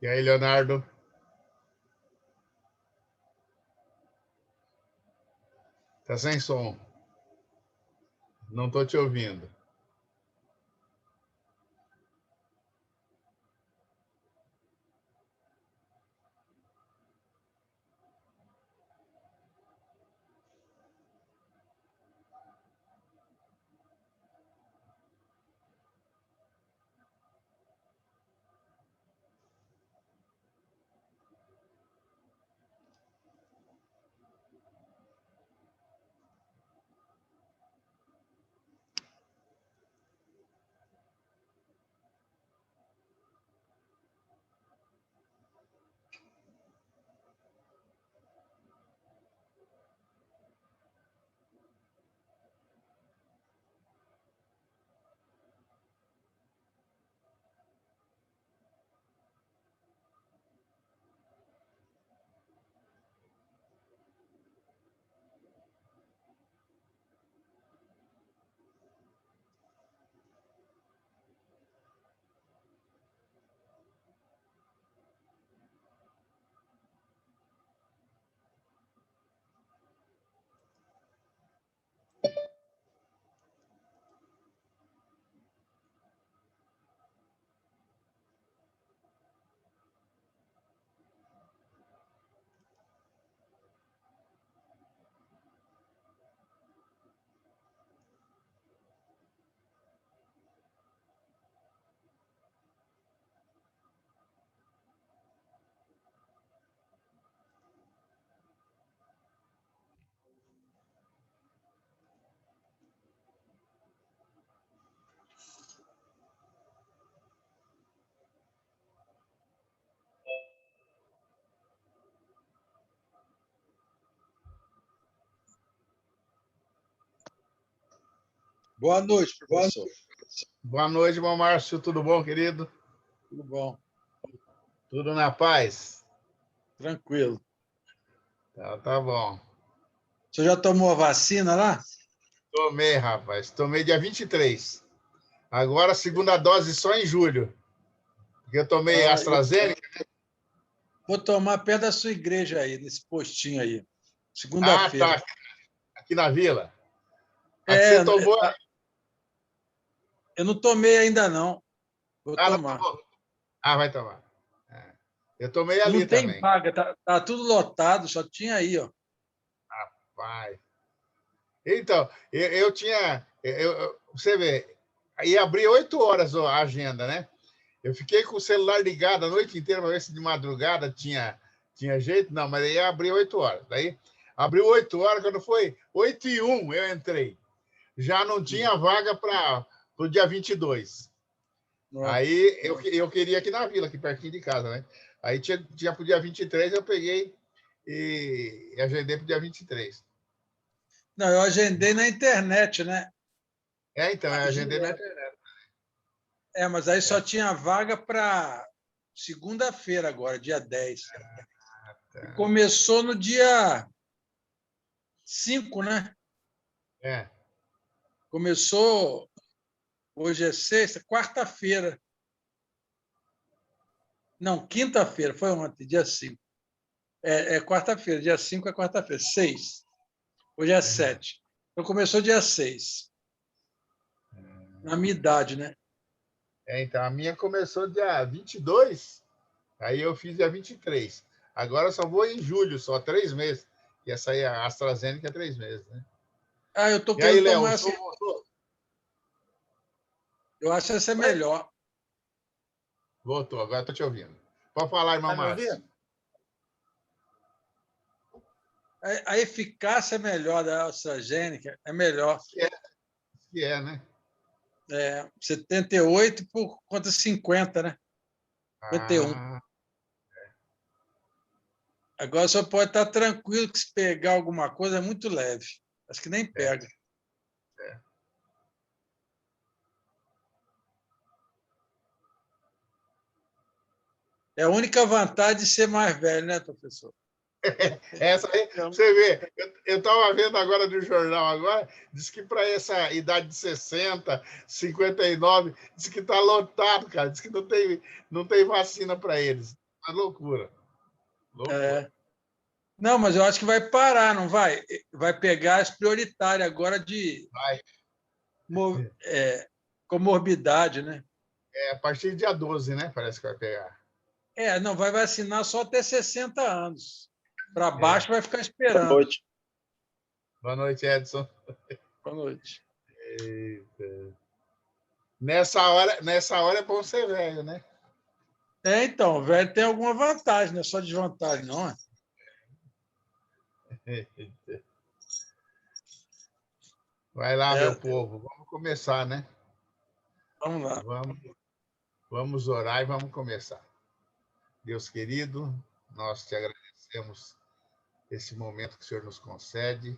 E aí, Leonardo? Tá sem som. Não estou te ouvindo. Boa noite, professor. Boa noite, bom Márcio. Tudo bom, querido? Tudo bom. Tudo na paz? Tranquilo. Tá bom. Você já tomou a vacina lá? Tomei, rapaz. Tomei dia 23. Agora, a segunda dose só em julho. Porque eu tomei AstraZeneca. Vou tomar perto da sua igreja aí, nesse postinho aí. Ah, Segunda-feira. tá. Aqui na Vila. Aqui você tomou... Eu não tomei ainda, não. Vou não tomar. tomou? Vai tomar. Eu tomei ali não tem também. vaga, tá tudo lotado, só tinha aí, ó. Rapaz. Então, eu tinha... você vê, ia abrir 8 horas a agenda, né? Eu fiquei com o celular ligado a noite inteira para ver se de madrugada tinha jeito. Não, mas aí abriu 8 horas. Daí abriu 8 horas, quando foi 8h01 eu entrei. Já não tinha vaga para o dia 22. Aí eu queria aqui na Vila, aqui pertinho de casa, né? Aí tinha para o dia 23, eu peguei e agendei para o dia 23. Não, eu agendei na internet, né? Então, eu agendei na internet. Mas aí só tinha vaga para segunda-feira agora, dia 10. Tá. E começou no dia 5, né? Começou, hoje é sexta, quarta-feira. Não, quinta-feira, foi ontem, dia 5. É quarta-feira, dia 5 é quarta-feira. 6. Hoje é 7. Então começou dia 6. Na minha idade, né? Então, a minha começou dia 22, aí eu fiz dia 23. Agora eu só vou em julho, só 3 meses. E essa aí, a AstraZeneca, é 3 meses, né? Eu estou E aí, querendo Léo, tomar essa. Eu acho essa melhor. Voltou, agora estou te ouvindo. Pode falar, irmão Márcio. A eficácia é melhor da AstraZeneca, é melhor. Que é, né? 78 por conta 50, né? 51. Agora só pode estar tranquilo que se pegar alguma coisa é muito leve. Acho que nem pega. É a única vantagem de ser mais velho, né, professor? Essa aí, você vê, eu estava vendo agora no jornal agora, diz que para essa idade de 60, 59, diz que está lotado, cara, diz que não tem vacina para eles. Uma loucura. Não, mas eu acho que vai parar, não vai? Vai pegar as prioritárias agora de comorbidade, né? A partir do dia 12, né? Parece que vai pegar. Não, vai vacinar só até 60 anos. Para baixo vai ficar esperando. Boa noite. Boa noite, Edson. Boa noite. Eita. Nessa hora é bom ser velho, né? Então, o velho tem alguma vantagem, não é só desvantagem, não é? Vai lá, meu povo. Vamos começar, né? Vamos lá. Vamos orar e vamos começar. Deus querido, nós te agradecemos esse momento que o Senhor nos concede,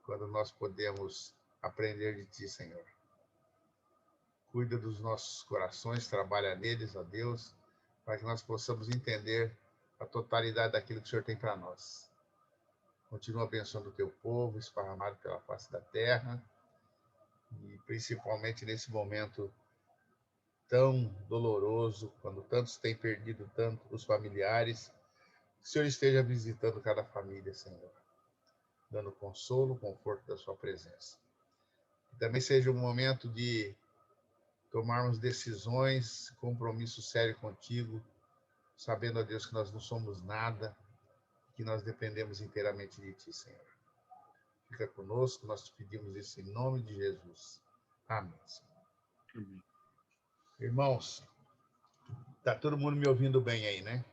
quando nós podemos aprender de ti, Senhor. Cuida dos nossos corações, trabalha neles, ó Deus, para que nós possamos entender a totalidade daquilo que o Senhor tem para nós. Continua abençoando o teu povo, esparramado pela face da terra, e principalmente nesse momento tão doloroso, quando tantos têm perdido tanto os familiares, que o Senhor esteja visitando cada família, Senhor, dando consolo, conforto da sua presença. Que também seja um momento de tomarmos decisões, compromisso sério contigo, sabendo, ó Deus, que nós não somos nada, que nós dependemos inteiramente de ti, Senhor. Fica conosco, nós te pedimos isso em nome de Jesus. Amém, Senhor. Irmãos, tá todo mundo me ouvindo bem aí, né?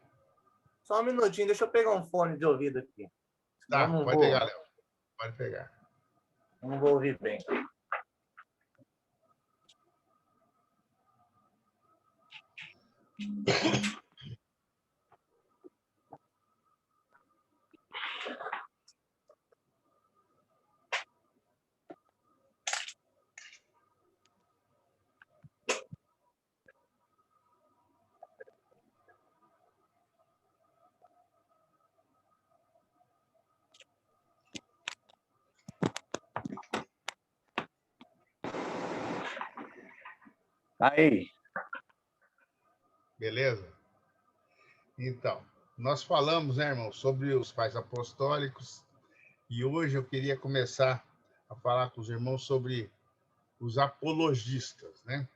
Só um minutinho, deixa eu pegar um fone de ouvido aqui. Tá, pode pegar, Léo. Pode pegar. Não vou ouvir bem. Aí. Beleza? Então, nós falamos, né, irmão, sobre os pais apostólicos, e hoje eu queria começar a falar com os irmãos sobre os apologistas, né?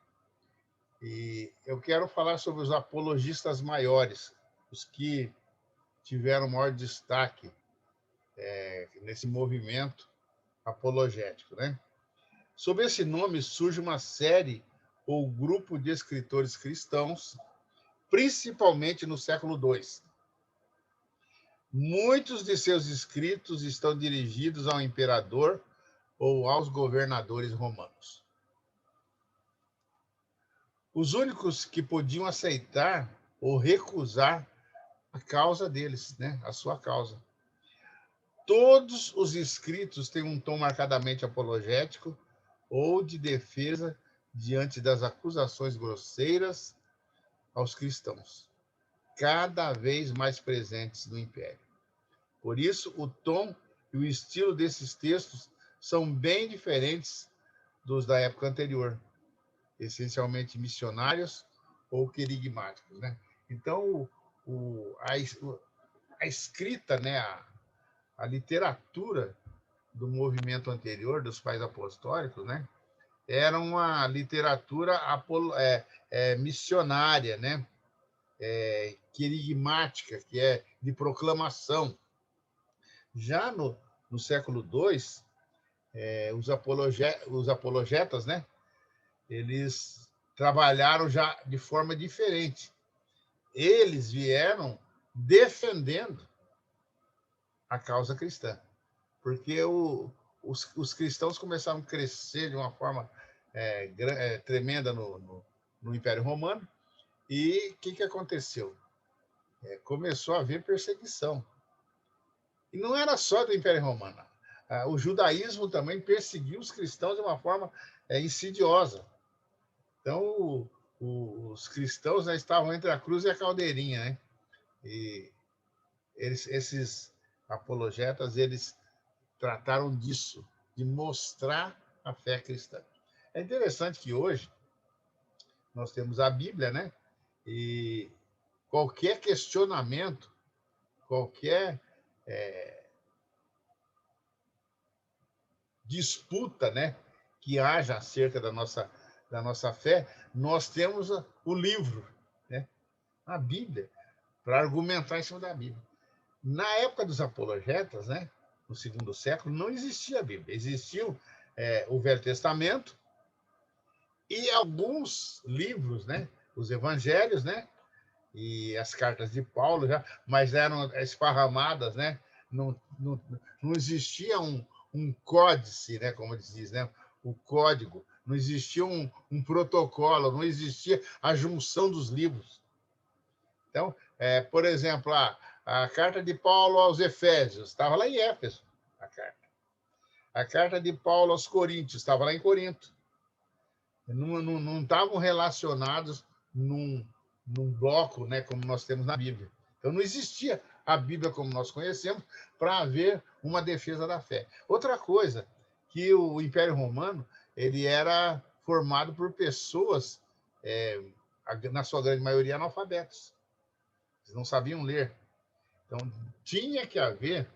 E eu quero falar sobre os apologistas maiores, os que tiveram maior destaque nesse movimento apologético, né? Sob esse nome surge uma série ou grupo de escritores cristãos, principalmente no século II. Muitos de seus escritos estão dirigidos ao imperador ou aos governadores romanos. Os únicos que podiam aceitar ou recusar a causa deles, né? A sua causa. Todos os escritos têm um tom marcadamente apologético ou de defesa diante das acusações grosseiras aos cristãos, cada vez mais presentes no Império. Por isso, o tom e o estilo desses textos são bem diferentes dos da época anterior, essencialmente missionários ou querigmáticos, né? Então, a escrita, né, a literatura do movimento anterior, dos pais apostólicos, né, era uma literatura missionária, né, querigmática, que é de proclamação. Já no século II, os apologetas, né, eles trabalharam já de forma diferente. Eles vieram defendendo a causa cristã, porque os cristãos começaram a crescer de uma forma tremenda no Império Romano, e o que aconteceu? Começou a haver perseguição. E não era só do Império Romano. O judaísmo também perseguiu os cristãos de uma forma insidiosa. Então, os cristãos, né, estavam entre a cruz e a caldeirinha, né? E esses apologetas, eles trataram disso, de mostrar a fé cristã. É interessante que hoje nós temos a Bíblia, né? E qualquer questionamento, qualquer disputa, né, que haja acerca da nossa fé, nós temos o livro, né, a Bíblia, para argumentar em cima da Bíblia. Na época dos apologetas, né, no segundo século, não existia a Bíblia. Existiam o Velho Testamento e alguns livros, né, os evangelhos, né, e as cartas de Paulo, já, mas eram esparramadas, né? Não existia um códice, né, como eles dizem, né, o código, não existia um protocolo, não existia a junção dos livros. Então, por exemplo, a carta de Paulo aos Efésios estava lá em Éfeso, a carta. A carta de Paulo aos Coríntios estava lá em Corinto. Não estavam relacionados num bloco, né, como nós temos na Bíblia. Então, não existia a Bíblia como nós conhecemos para haver uma defesa da fé. Outra coisa, que o Império Romano ele era formado por pessoas, na sua grande maioria, analfabetos. Eles não sabiam ler. Então, tinha que haver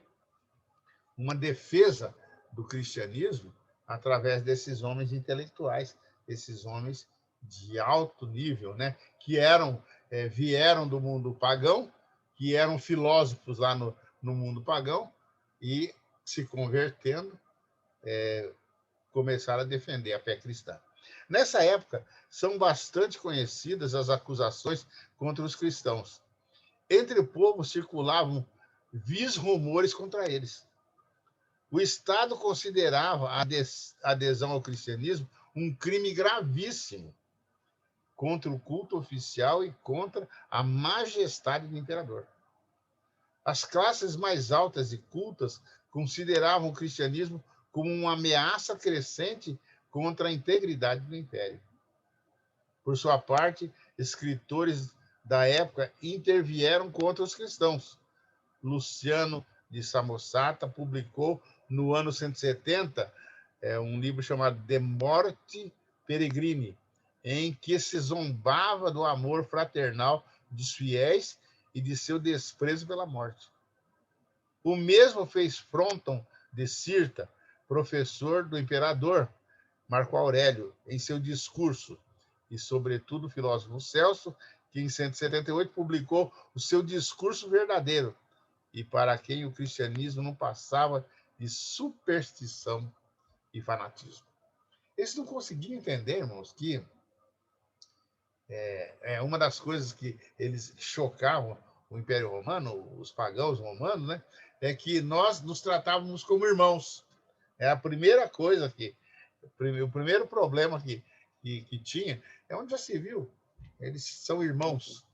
uma defesa do cristianismo através desses homens intelectuais, esses homens de alto nível, né, que vieram do mundo pagão, que eram filósofos lá no mundo pagão e, se convertendo, começaram a defender a fé cristã. Nessa época, são bastante conhecidas as acusações contra os cristãos. Entre o povo circulavam vis rumores contra eles. O Estado considerava a adesão ao cristianismo um crime gravíssimo contra o culto oficial e contra a majestade do imperador. As classes mais altas e cultas consideravam o cristianismo como uma ameaça crescente contra a integridade do império. Por sua parte, escritores da época intervieram contra os cristãos. Luciano de Samosata publicou, no ano 170, um livro chamado De Morte Peregrini, em que se zombava do amor fraternal dos fiéis e de seu desprezo pela morte. O mesmo fez Fronton de Cirta, professor do imperador Marco Aurélio, em seu discurso, e, sobretudo, o filósofo Celso, que em 178 publicou o seu discurso verdadeiro, e para quem o cristianismo não passava de superstição e fanatismo. Eles não conseguiam entender, irmãos, que uma das coisas que eles chocavam o Império Romano, os pagãos romanos, né, é que nós nos tratávamos como irmãos. É a primeira coisa o primeiro problema que tinha, é onde já se viu, eles são irmãos.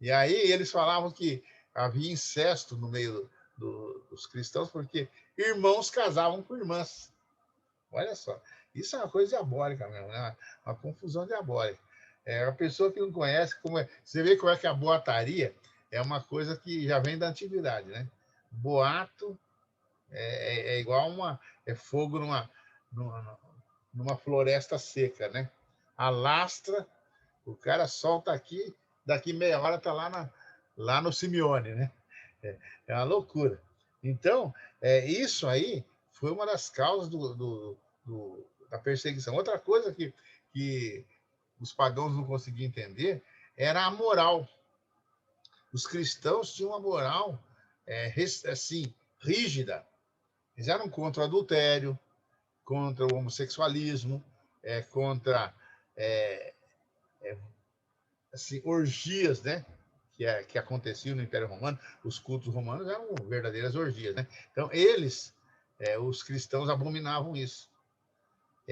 E aí eles falavam que havia incesto no meio dos cristãos, porque irmãos casavam com irmãs. Olha só, isso é uma coisa diabólica mesmo, né? Uma confusão diabólica. A pessoa que não conhece, você vê como é que a boataria é uma coisa que já vem da antiguidade, né? Boato é igual fogo numa floresta seca, né? Alastra, o cara solta aqui, daqui meia hora está lá no Simeone, né? É uma loucura. Então, isso aí foi uma das causas da perseguição. Outra coisa que os pagãos não conseguiam entender era a moral. Os cristãos tinham uma moral assim, rígida. Eles eram contra o adultério, contra o homossexualismo, contra assim, orgias, né? Que aconteciam no Império Romano. Os cultos romanos eram verdadeiras orgias, né? Então, eles, os cristãos, abominavam isso.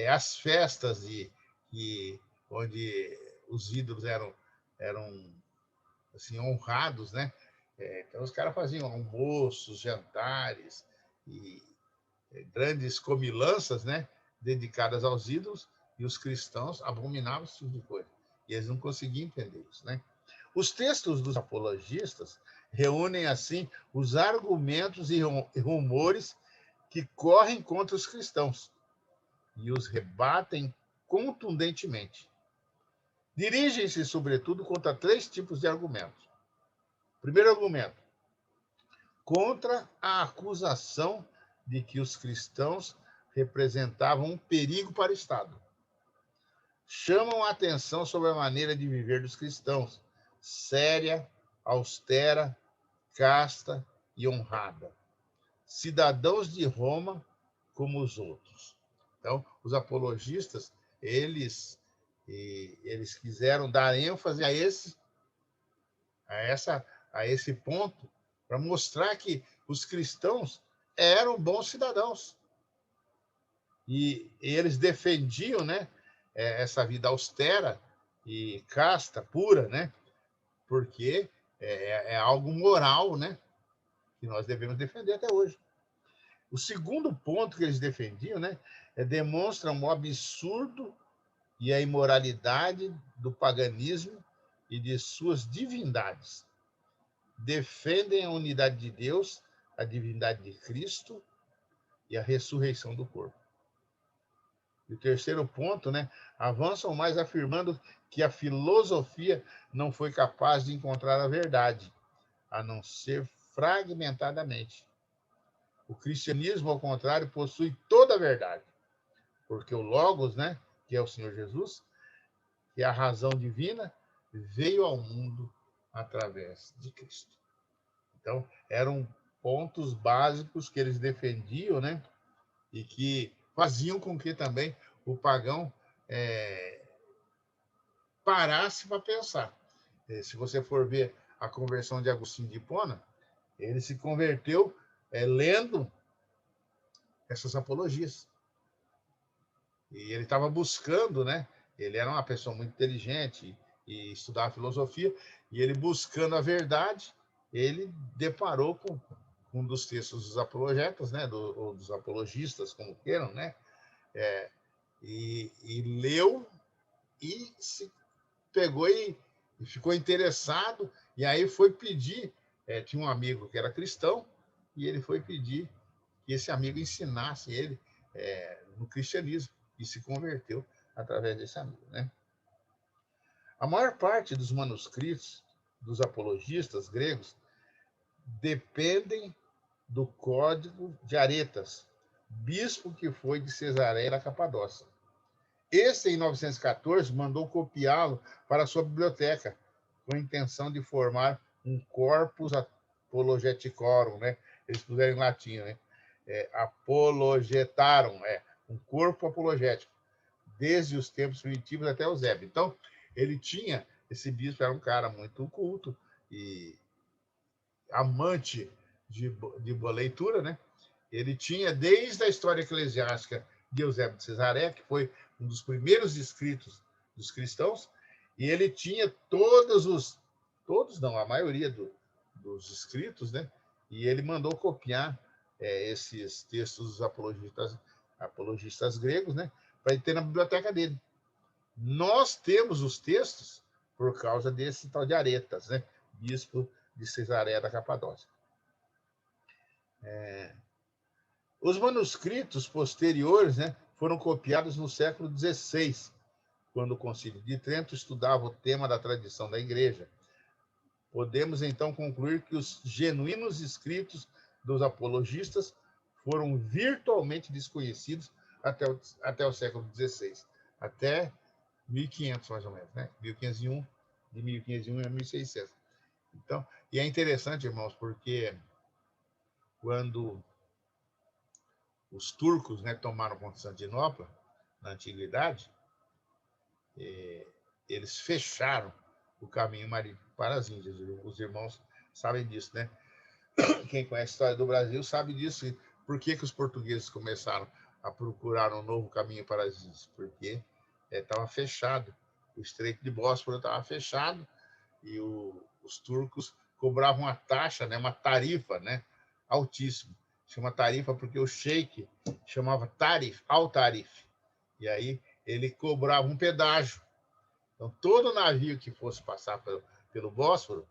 As festas onde os ídolos eram assim, honrados, né? Então, os caras faziam almoços, jantares e grandes comilanças, né? Dedicadas aos ídolos, e os cristãos abominavam esse tipo de coisa. E eles não conseguiam entender isso, né? Os textos dos apologistas reúnem, assim, os argumentos e rumores que correm contra os cristãos e os rebatem contundentemente. Dirigem-se, sobretudo, contra 3 tipos de argumentos. Primeiro argumento, contra a acusação de que os cristãos representavam um perigo para o Estado. Chamam a atenção sobre a maneira de viver dos cristãos, séria, austera, casta e honrada. Cidadãos de Roma como os outros. Então, os apologistas, eles quiseram dar ênfase a esse ponto, para mostrar que os cristãos eram bons cidadãos. E eles defendiam, né, essa vida austera e casta, pura, né, porque é algo moral, né, que nós devemos defender até hoje. O segundo ponto que eles defendiam, né, demonstram o absurdo e a imoralidade do paganismo e de suas divindades. Defendem a unidade de Deus, a divindade de Cristo e a ressurreição do corpo. E o terceiro ponto, né, avançam mais afirmando que a filosofia não foi capaz de encontrar a verdade, a não ser fragmentadamente. O cristianismo, ao contrário, possui toda a verdade, porque o Logos, né, que é o Senhor Jesus, que é a razão divina, veio ao mundo através de Cristo. Então, eram pontos básicos que eles defendiam, né, e que faziam com que também o pagão parasse para pensar. Se você for ver a conversão de Agostinho de Hipona, ele se converteu lendo essas apologias. E ele estava buscando, né? Ele era uma pessoa muito inteligente e estudava filosofia, e ele buscando a verdade, ele deparou com um dos textos dos apologetas, né? Ou dos apologistas, como queiram, né? E leu e se pegou e ficou interessado, e aí foi pedir, tinha um amigo que era cristão, e ele foi pedir que esse amigo ensinasse ele no cristianismo, e se converteu através desse amigo, né? A maior parte dos manuscritos dos apologistas gregos dependem do Código de Aretas, bispo que foi de Cesareia da Capadócia. Esse, em 914, mandou copiá-lo para a sua biblioteca, com a intenção de formar um corpus apologeticorum, né? Eles puseram em latim, né? Apologetarum, um corpo apologético, desde os tempos primitivos até Eusébio. Então, ele tinha, esse bispo era um cara muito culto e amante de boa leitura, né? Ele tinha, desde a história eclesiástica de Eusébio de Cesareia, que foi um dos primeiros escritos dos cristãos, e ele tinha a maioria dos escritos, né? E ele mandou copiar esses textos dos apologistas gregos, né? Para ele ter na biblioteca dele. Nós temos os textos por causa desse tal de Aretas, né? Bispo de Cesareia da Capadócia. Os manuscritos posteriores, né, foram copiados no século XVI, quando o Concílio de Trento estudava o tema da tradição da Igreja. podemos então concluir que os genuínos escritos dos apologistas foram virtualmente desconhecidos até o século XVI, até 1500, mais ou menos, né? 1501, de 1501 a 1600. Então, e é interessante, irmãos, porque quando os turcos, né, tomaram Constantinopla, na antiguidade, eles fecharam o caminho marítimo para as Índias. Os irmãos sabem disso, né? Quem conhece a história do Brasil sabe disso. Por que os portugueses começaram a procurar um novo caminho para as Índias? Porque estava fechado. O Estreito de Bósforo estava fechado e os turcos cobravam uma taxa, né, uma tarifa, né, altíssima. Chama tarifa porque o sheik chamava tarif, al-tarif. E aí ele cobrava um pedágio. Então, todo navio que fosse passar pelo Bósforo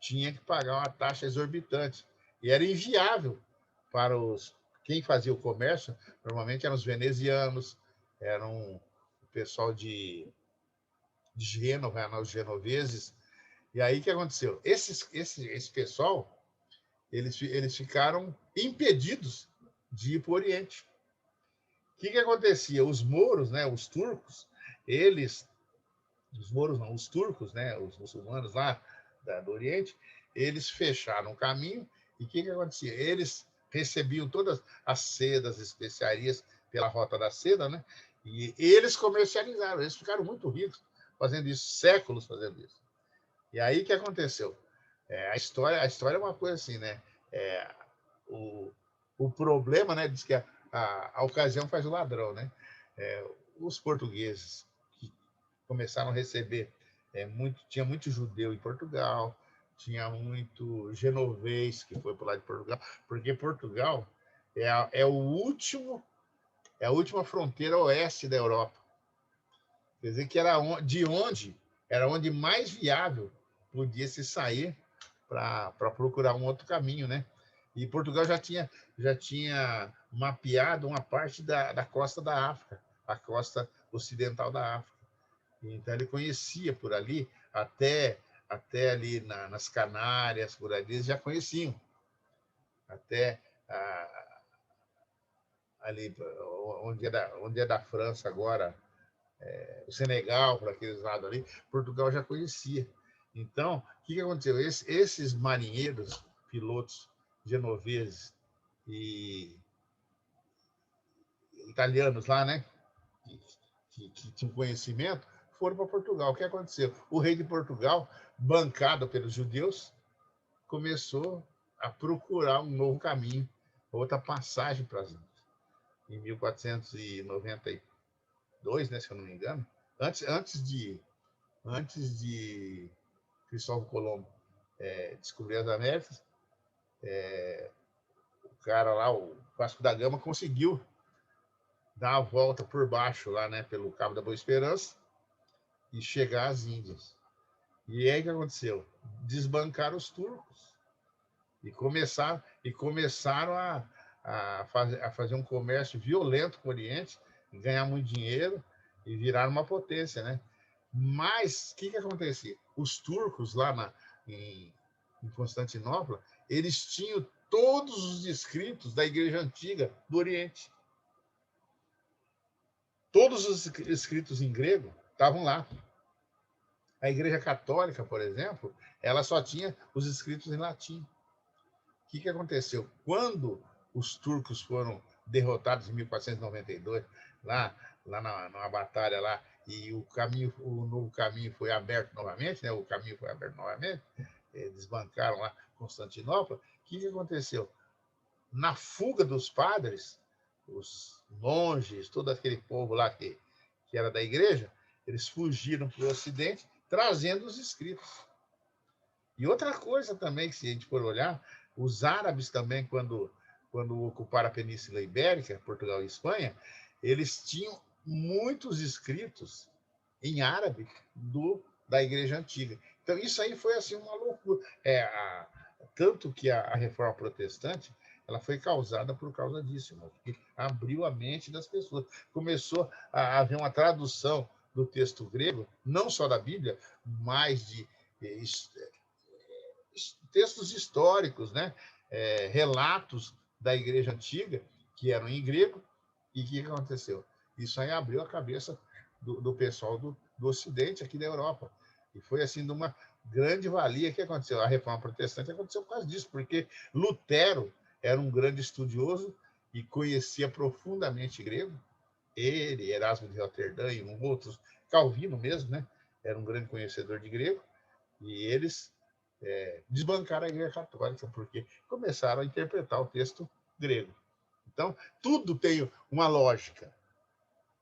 tinha que pagar uma taxa exorbitante. E era inviável para quem fazia o comércio, normalmente eram os venezianos, eram o pessoal de Gênova, os genoveses. E aí o que aconteceu? Esse pessoal, eles ficaram impedidos de ir para o Oriente. O que acontecia? Os mouros, né, os turcos, os mouros não, os turcos, né, os muçulmanos lá do Oriente, eles fecharam o caminho e o que acontecia? Eles recebiam todas as sedas, especiarias pela Rota da Seda, né? E eles comercializaram, eles ficaram muito ricos fazendo isso, séculos fazendo isso. E aí o que aconteceu? A história é uma coisa assim, né? O problema, né? Diz que a ocasião faz o ladrão, né? Os portugueses que começaram a receber tinha muito judeu em Portugal, tinha muito genovês que foi para lá de Portugal, porque Portugal é a última fronteira oeste da Europa. Quer dizer que era onde mais viável podia se sair para procurar um outro caminho, né? E Portugal já tinha mapeado uma parte da costa da África, a costa ocidental da África. Então ele conhecia por ali, até ali nas Canárias, por ali, eles já conheciam. Até ali onde é da França agora, o Senegal, por aqueles lados ali, Portugal já conhecia. Então, o que aconteceu? Esses marinheiros, pilotos genoveses e italianos lá, né, que tinham conhecimento, foram para Portugal. O que aconteceu? O rei de Portugal, bancado pelos judeus, começou a procurar um novo caminho, outra passagem para as Índias. Em 1492, né, se eu não me engano, antes de Cristóvão Colombo descobrir as Américas, o cara lá, o Vasco da Gama, conseguiu dar a volta por baixo lá, né, pelo Cabo da Boa Esperança e chegar às Índias. E aí o que aconteceu? Desbancaram os turcos e começaram a fazer um comércio violento com o Oriente, ganhar muito dinheiro e virar uma potência, né? Mas o que acontecia? Os turcos lá em Constantinopla, eles tinham todos os escritos da Igreja Antiga do Oriente. Todos os escritos em grego estavam lá. A Igreja Católica, por exemplo, ela só tinha os escritos em latim. O que aconteceu? Quando os turcos foram derrotados em 1492, lá numa batalha lá, e o novo caminho foi aberto novamente, né? O caminho foi aberto novamente, desbancaram lá Constantinopla. O que aconteceu? Na fuga dos padres, os monges, todo aquele povo lá que era da igreja, eles fugiram para o Ocidente, trazendo os escritos. E outra coisa também, que se a gente for olhar, os árabes também, quando ocuparam a Península Ibérica, Portugal e Espanha, eles tinham muitos escritos em árabe da Igreja Antiga. Então, isso aí foi assim uma loucura. Tanto que a Reforma Protestante ela foi causada por causa disso, irmão, porque abriu a mente das pessoas. Começou a haver uma tradução do texto grego, não só da Bíblia, mas de textos históricos, né? Relatos da Igreja Antiga, que eram em grego, e o que aconteceu? Isso aí abriu a cabeça do pessoal do Ocidente, aqui da Europa. E foi, assim, de uma grande valia que aconteceu. A Reforma Protestante aconteceu por causa disso, porque Lutero era um grande estudioso e conhecia profundamente grego. Ele, Erasmo de Roterdã e outros, Calvino mesmo, né? Era um grande conhecedor de grego. E eles desbancaram a Igreja Católica, porque começaram a interpretar o texto grego. Então, tudo tem uma lógica.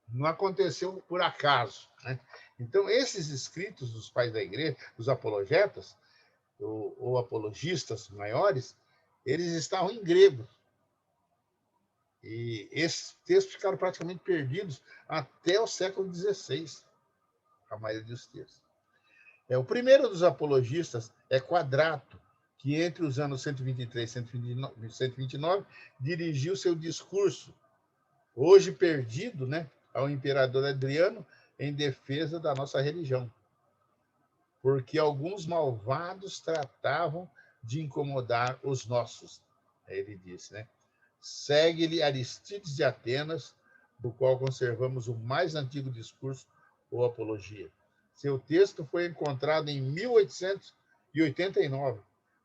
Não aconteceu por acaso, né? Então, esses escritos dos pais da igreja, dos apologetas, ou apologistas maiores, eles estavam em grego. E esses textos ficaram praticamente perdidos até o século XVI, a maioria dos textos. O primeiro dos apologistas é Quadrato, que entre os anos 123 e 129 dirigiu seu discurso, hoje perdido, né, ao imperador Adriano, em defesa da nossa religião, porque alguns malvados tratavam de incomodar os nossos. Ele disse, né? Segue-lhe Aristides de Atenas, do qual conservamos o mais antigo discurso ou apologia. Seu texto foi encontrado em 1889,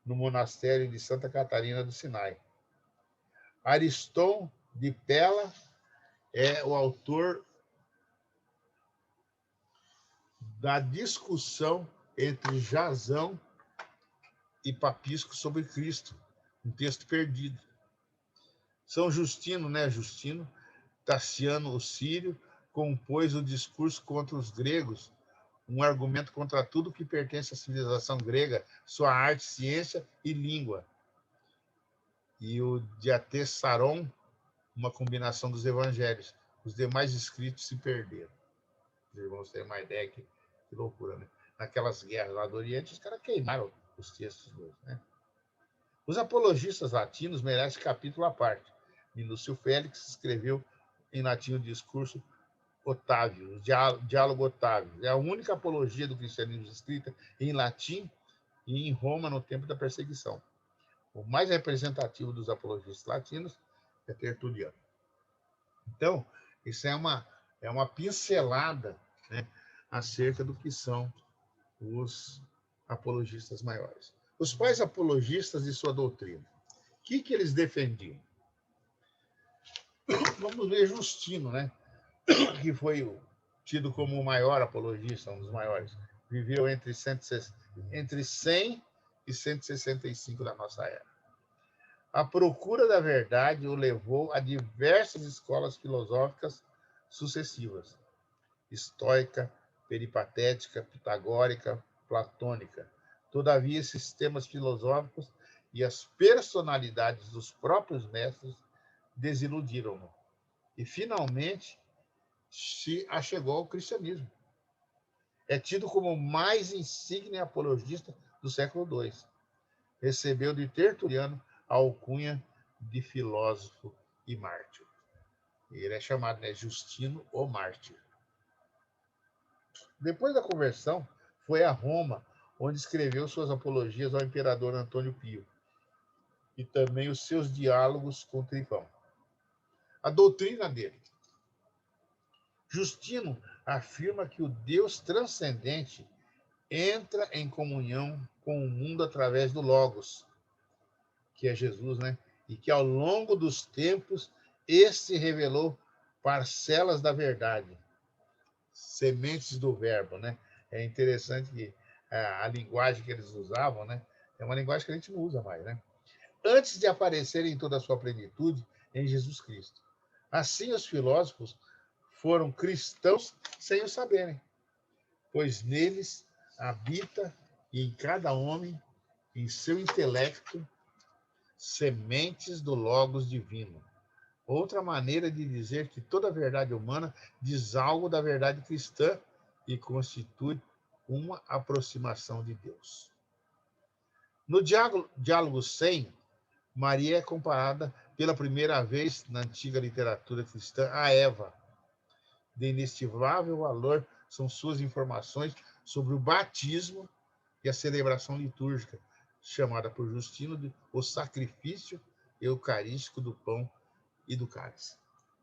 no monastério de Santa Catarina do Sinai. Ariston de Pella é o autor da discussão entre Jasão e Papisco sobre Cristo, um texto perdido. São Justino, né? Justino, Taciano, o Sírio, compôs o discurso contra os gregos, um argumento contra tudo que pertence à civilização grega, sua arte, ciência e língua. E o Diatessaron, uma combinação dos evangelhos. Os demais escritos se perderam. Os irmãos têm uma ideia que loucura, né? Naquelas guerras lá do Oriente, os caras queimaram os textos, né? Os apologistas latinos merecem capítulo à parte. Minúcio Félix escreveu em latim o discurso Otávio, o diálogo Otávio. É a única apologia do cristianismo escrita em latim e em Roma no tempo da perseguição. O mais representativo dos apologistas latinos é Tertuliano. Então, isso é uma pincelada, né, acerca do que são os apologistas maiores. Os pais apologistas e sua doutrina. O que eles defendiam? Vamos ver Justino, né? Que foi tido como o maior apologista, um dos maiores. Viveu entre 100 e 165 da nossa era. A procura da verdade o levou a diversas escolas filosóficas sucessivas: estoica, peripatética, pitagórica, platônica. Todavia, esses sistemas filosóficos e as personalidades dos próprios mestres desiludiram-no. E, finalmente, se achegou ao cristianismo. É tido como o mais insigne apologista do século II. Recebeu de Tertuliano a alcunha de filósofo e mártir. Ele é chamado, né, Justino o Mártir. Depois da conversão, foi a Roma, onde escreveu suas apologias ao imperador Antônio Pio e também os seus diálogos com Trifão. A doutrina dele. Justino afirma que o Deus transcendente entra em comunhão com o mundo através do Logos, que é Jesus, né? E que ao longo dos tempos este revelou parcelas da verdade, sementes do verbo, né? É interessante que a linguagem que eles usavam, né? É uma linguagem que a gente não usa mais, né? Antes de aparecer em toda a sua plenitude em Jesus Cristo. Assim, os filósofos foram cristãos sem o saberem, pois neles habita e em cada homem, em seu intelecto, sementes do Logos divino. Outra maneira de dizer que toda verdade humana diz algo da verdade cristã e constitui uma aproximação de Deus. No diálogo 100, Maria é comparada pela primeira vez na antiga literatura cristã a Eva. De inestimável valor são suas informações sobre o batismo e a celebração litúrgica, chamada por Justino de o sacrifício eucarístico do pão e do cálice.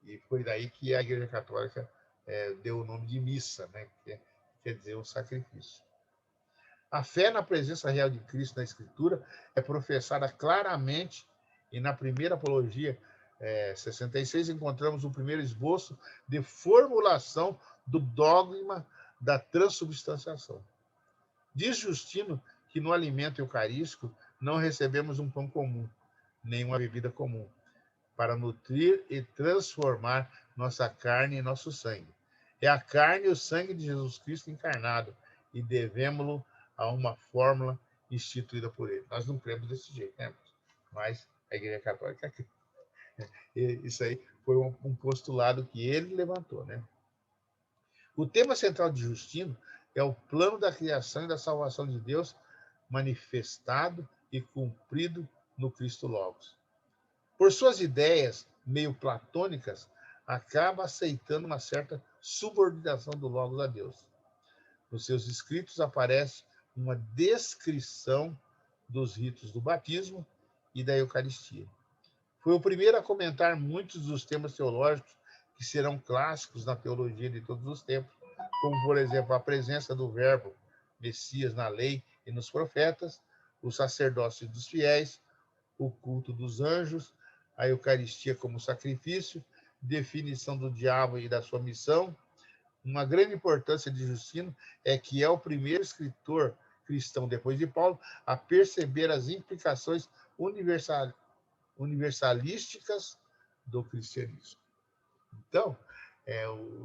E foi daí que a Igreja Católica deu o nome de missa, né? Que quer dizer o sacrifício. A fé na presença real de Cristo na Escritura é professada claramente e na primeira apologia, 66, encontramos o primeiro esboço de formulação do dogma da transubstanciação. Diz Justino que no alimento eucarístico não recebemos um pão comum, nem uma bebida comum, para nutrir e transformar nossa carne e nosso sangue. É a carne e o sangue de Jesus Cristo encarnado, e devemos-lo a uma fórmula instituída por ele. Nós não cremos desse jeito, né? Mas a Igreja Católica, isso aí foi um postulado que ele levantou, né? O tema central de Justino é o plano da criação e da salvação de Deus manifestado e cumprido no Cristo Logos. Por suas ideias meio platônicas, acaba aceitando uma certa subordinação do Logos a Deus. Nos seus escritos aparece uma descrição dos ritos do batismo e da Eucaristia. Foi o primeiro a comentar muitos dos temas teológicos que serão clássicos na teologia de todos os tempos, como, por exemplo, a presença do Verbo Messias na lei e nos profetas, o sacerdócio dos fiéis, o culto dos anjos, a Eucaristia como sacrifício, definição do diabo e da sua missão. Uma grande importância de Justino é que é o primeiro escritor cristão, depois de Paulo, a perceber as implicações universalísticas do cristianismo. Então,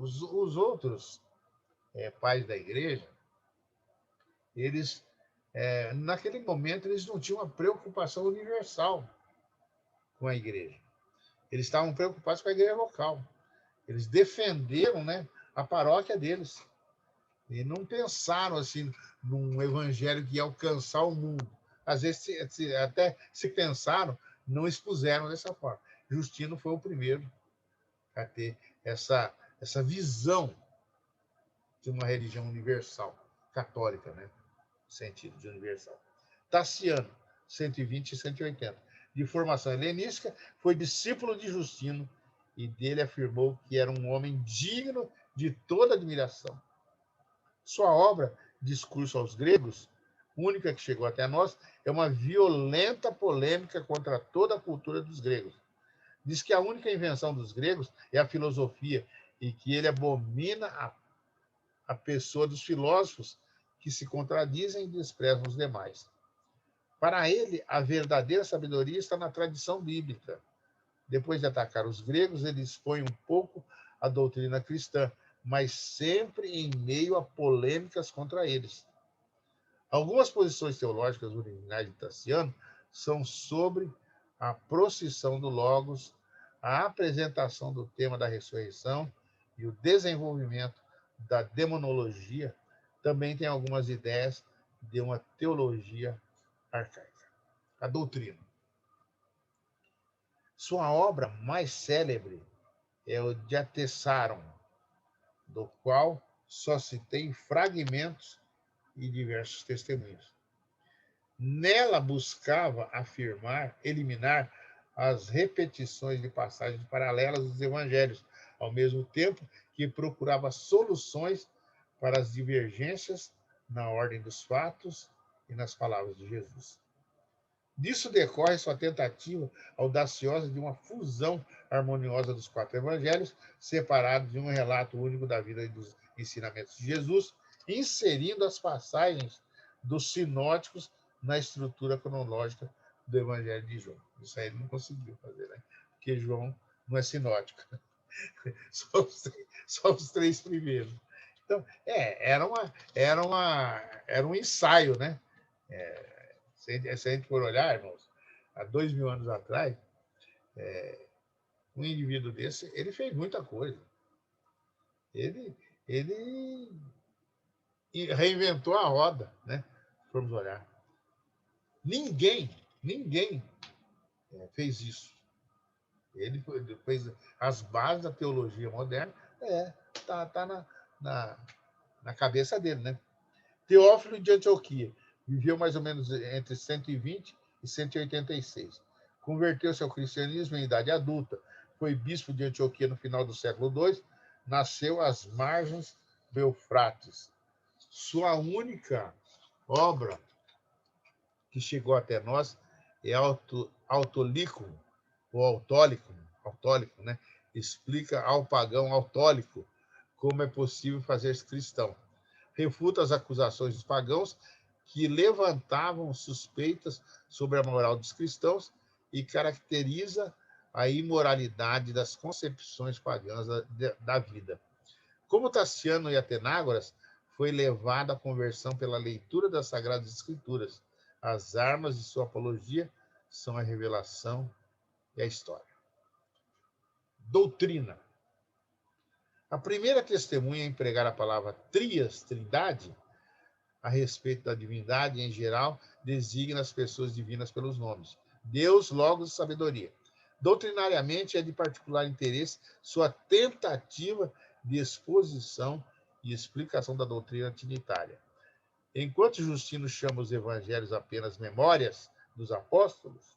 os outros pais da igreja, eles, naquele momento, eles não tinham uma preocupação universal com a igreja. Eles estavam preocupados com a igreja local. Eles defenderam, né, a paróquia deles. E não pensaram assim num evangelho que ia alcançar o mundo. Às vezes, até se pensaram, não expuseram dessa forma. Justino foi o primeiro a ter essa visão de uma religião universal, católica, né? No sentido de universal. Tassiano, 120 e 180. De formação helenística, foi discípulo de Justino e dele afirmou que era um homem digno de toda admiração. Sua obra, Discurso aos Gregos, única que chegou até nós, é uma violenta polêmica contra toda a cultura dos gregos. Diz que a única invenção dos gregos é a filosofia e que ele abomina a pessoa dos filósofos que se contradizem e desprezam os demais. Para ele, a verdadeira sabedoria está na tradição bíblica. Depois de atacar os gregos, ele expõe um pouco a doutrina cristã, mas sempre em meio a polêmicas contra eles. Algumas posições teológicas originais de Tassiano são sobre a procissão do Logos, a apresentação do tema da ressurreição e o desenvolvimento da demonologia. Também tem algumas ideias de uma teologia arcaica. A doutrina. Sua obra mais célebre é o Diatessaron, do qual só se tem fragmentos e diversos testemunhos. Nela buscava eliminar as repetições de passagens paralelas dos evangelhos, ao mesmo tempo que procurava soluções para as divergências na ordem dos fatos e nas palavras de Jesus. Disso decorre sua tentativa audaciosa de uma fusão harmoniosa dos 4 evangelhos, separados de um relato único da vida e dos ensinamentos de Jesus, inserindo as passagens dos sinóticos na estrutura cronológica do Evangelho de João. Isso aí ele não conseguiu fazer, né? Porque João não é sinótico. Só os 3 primeiros. Então, era um ensaio, né? Se a gente for olhar, irmãos, há 2000 anos atrás, um indivíduo desse, ele fez muita coisa. Ele reinventou a roda, né? Se formos olhar. Ninguém fez isso. Ele fez as bases da teologia moderna, tá na cabeça dele, né? Teófilo de Antioquia Viveu mais ou menos entre 120 e 186. Converteu-se ao cristianismo em idade adulta. Foi bispo de Antioquia no final do século II. Nasceu às margens do Eufrates. Sua única obra que chegou até nós é Autolicum, ou Autólico, né? Explica ao pagão autólico como é possível fazer-se cristão. Refuta as acusações dos pagãos que levantavam suspeitas sobre a moral dos cristãos e caracteriza a imoralidade das concepções pagãs da vida. Como Tassiano e Atenágoras, foi levado à conversão pela leitura das Sagradas Escrituras. As armas de sua apologia são a revelação e a história. Doutrina. A primeira testemunha a empregar a palavra trias, trindade, a respeito da divindade em geral, designa as pessoas divinas pelos nomes. Deus, Logos e Sabedoria. Doutrinariamente, é de particular interesse sua tentativa de exposição e explicação da doutrina trinitária. Enquanto Justino chama os evangelhos apenas memórias dos apóstolos,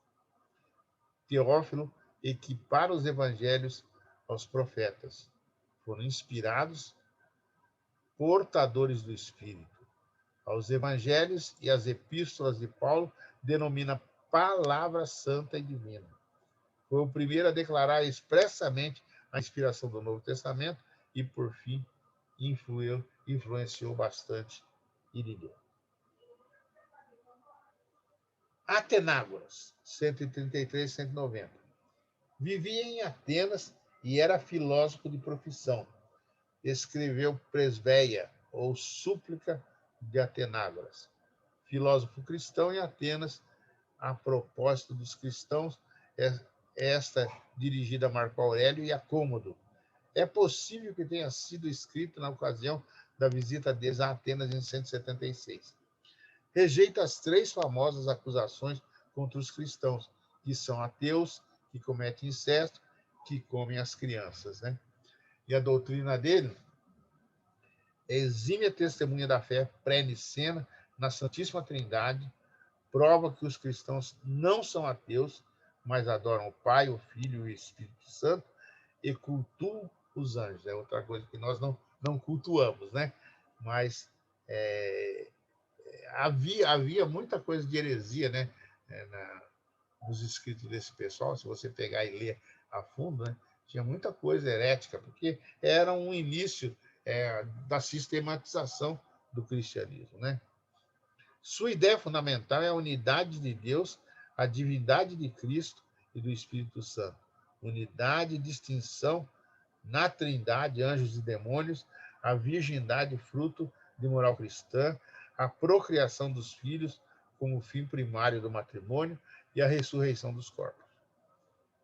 Teófilo equipara os evangelhos aos profetas. Foram inspirados, portadores do Espírito. Aos evangelhos e às epístolas de Paulo denomina palavra santa e divina. Foi o primeiro a declarar expressamente a inspiração do Novo Testamento e, por fim, influenciou bastante Irineu. Atenágoras, 133 e 190. Vivia em Atenas e era filósofo de profissão. Escreveu Presbeia, ou Súplica de Atenágoras. Filósofo cristão em Atenas, a propósito dos cristãos, esta dirigida a Marco Aurélio e a Cômodo. É possível que tenha sido escrito na ocasião da visita deles a Atenas em 176. Rejeita as 3 famosas acusações contra os cristãos, que são ateus, que cometem incesto, que comem as crianças, né? E a doutrina dele é exímia testemunha da fé pré-nicena na Santíssima Trindade, prova que os cristãos não são ateus, mas adoram o Pai, o Filho e o Espírito Santo e cultuam os anjos. É outra coisa que nós não cultuamos, né? Mas havia muita coisa de heresia, né? Nos escritos desse pessoal, se você pegar e ler a fundo, né? Tinha muita coisa herética, porque era um início da sistematização do cristianismo, né? Sua ideia fundamental é a unidade de Deus, a divindade de Cristo e do Espírito Santo. Unidade e distinção na Trindade, anjos e demônios, a virgindade, fruto de moral cristã, a procriação dos filhos como fim primário do matrimônio e a ressurreição dos corpos.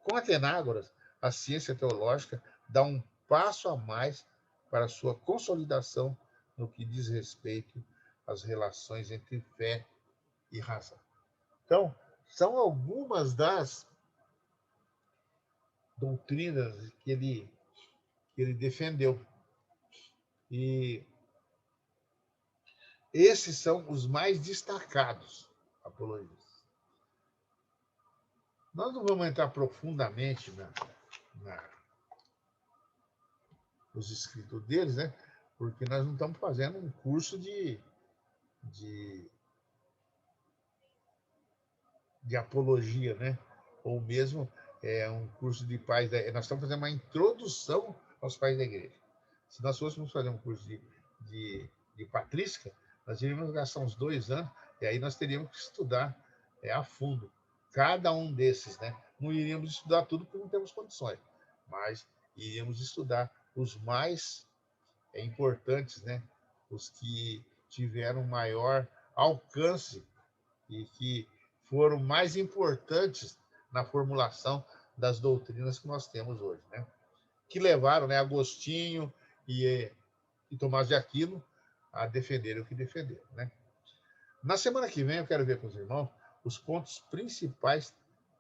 Com Atenágoras, a ciência teológica dá um passo a mais para sua consolidação no que diz respeito às relações entre fé e razão. Então, são algumas das doutrinas que ele defendeu. E esses são os mais destacados apologistas. Nós não vamos entrar profundamente nos escritos deles, né? Porque nós não estamos fazendo um curso de apologia, né? Ou mesmo um curso de pais da igreja. Nós estamos fazendo uma introdução aos pais da igreja. Se nós fôssemos fazer um curso de patrística, nós iríamos gastar uns 2 anos, e aí nós teríamos que estudar a fundo cada um desses, né? Não iríamos estudar tudo porque não temos condições, mas iríamos estudar os mais importantes, né? Os que tiveram maior alcance e que foram mais importantes na formulação das doutrinas que nós temos hoje, né? Que levaram, né, Agostinho e Tomás de Aquino a defenderem o que defenderam, né? Na semana que vem eu quero ver com os irmãos os pontos principais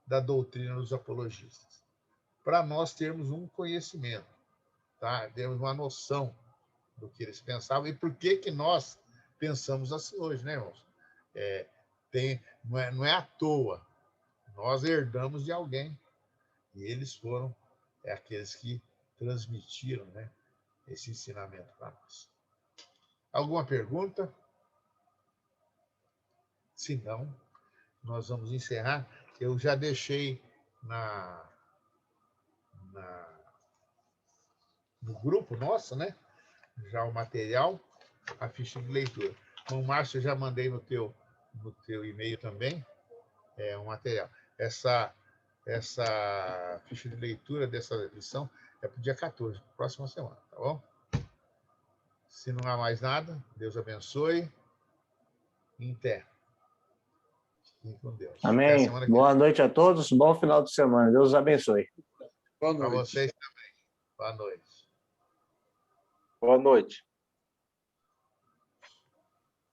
da doutrina dos apologistas, para nós termos um conhecimento, tá? Termos uma noção do que eles pensavam e por que nós pensamos assim hoje, né, irmãos? Não é à toa. Nós herdamos de alguém. E eles foram aqueles que transmitiram, né, esse ensinamento para nós. Alguma pergunta? Se não, nós vamos encerrar. Eu já deixei no grupo nosso, né, já o material, a ficha de leitura. O Márcio, eu já mandei no teu e-mail também, o material. Essa ficha de leitura dessa lição é para o dia 14, próxima semana, tá bom? Se não há mais nada, Deus abençoe. Em pé. Fiquem com Deus. Amém. Boa noite a todos. Bom final de semana. Deus os abençoe. Boa noite. Para vocês também. Boa noite. Boa noite.